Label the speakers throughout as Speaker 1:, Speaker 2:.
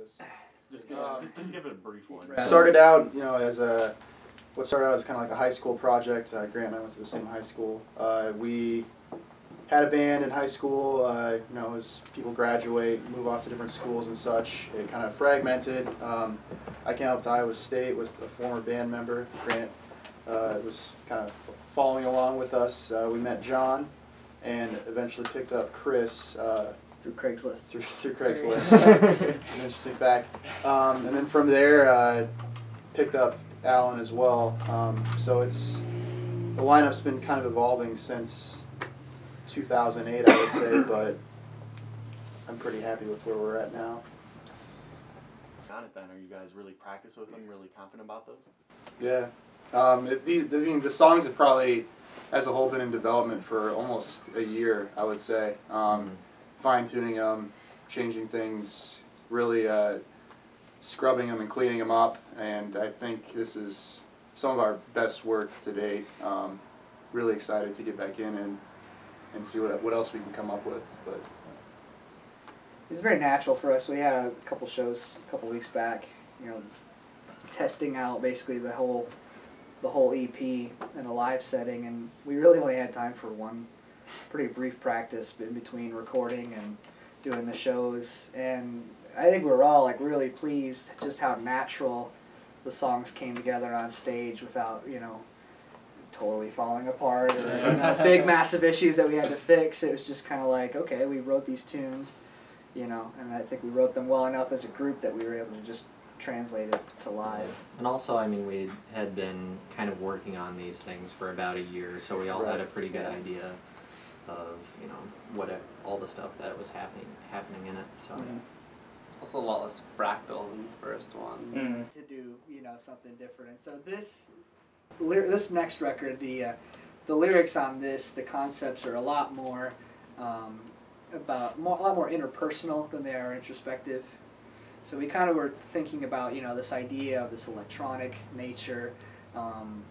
Speaker 1: this?
Speaker 2: Just give it a brief one.
Speaker 1: Started out, as what started out as kind of like a high school project. Grant and I went to the same high school. We had a band in high school. As people graduate, move off to different schools and such, it kind of fragmented. I came up to Iowa State with a former band member, Grant. Was kind of following along with us. We met John, and eventually picked up Chris.
Speaker 3: Through Craigslist.
Speaker 1: Through Craigslist. It's an interesting fact. And then from there, picked up Alan as well. So the lineup's been kind of evolving since 2008, I would say, but I'm pretty happy with where we're at now.
Speaker 2: On it then, are you guys really practice with them, really confident about those?
Speaker 1: Yeah. The songs have probably, as a whole, been in development for almost a year, I would say. Fine-tuning them, changing things, really scrubbing them and cleaning them up, and I think this is some of our best work to date. Really excited to get back in and see what else we can come up with. But
Speaker 3: it's very natural for us. We had a couple shows a couple weeks back, testing out basically the whole EP in a live setting, and we really only had time for one pretty brief practice in between recording and doing the shows, and I think we were all really pleased just how natural the songs came together on stage without totally falling apart or big massive issues that we had to fix. It was just kind of like, okay, we wrote these tunes, and I think we wrote them well enough as a group that we were able to just translate it to live.
Speaker 4: And also, we had been kind of working on these things for about a year, so we all had a pretty good idea of all the stuff that was happening in it. So
Speaker 5: also a lot less fractal than the first one.
Speaker 3: To do something different, and so this next record, the lyrics on this, the concepts are a lot more a lot more interpersonal than they are introspective. So we kind of were thinking about this idea of this electronic nature. One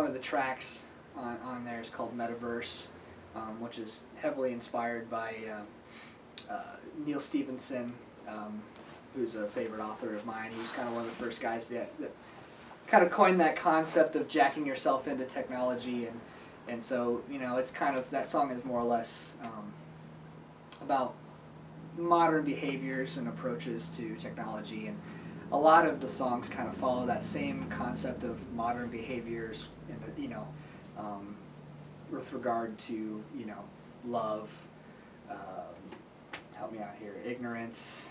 Speaker 3: of the tracks on there is called Metaverse, which is heavily inspired by Neil Stephenson, who's a favorite author of mine. He was kind of one of the first guys that kind of coined that concept of jacking yourself into technology, and so it's kind of, that song is more or less about modern behaviors and approaches to technology, and a lot of the songs kind of follow that same concept of modern behaviors, with regard to love, help me out here, ignorance,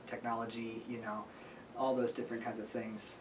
Speaker 3: technology, all those different kinds of things.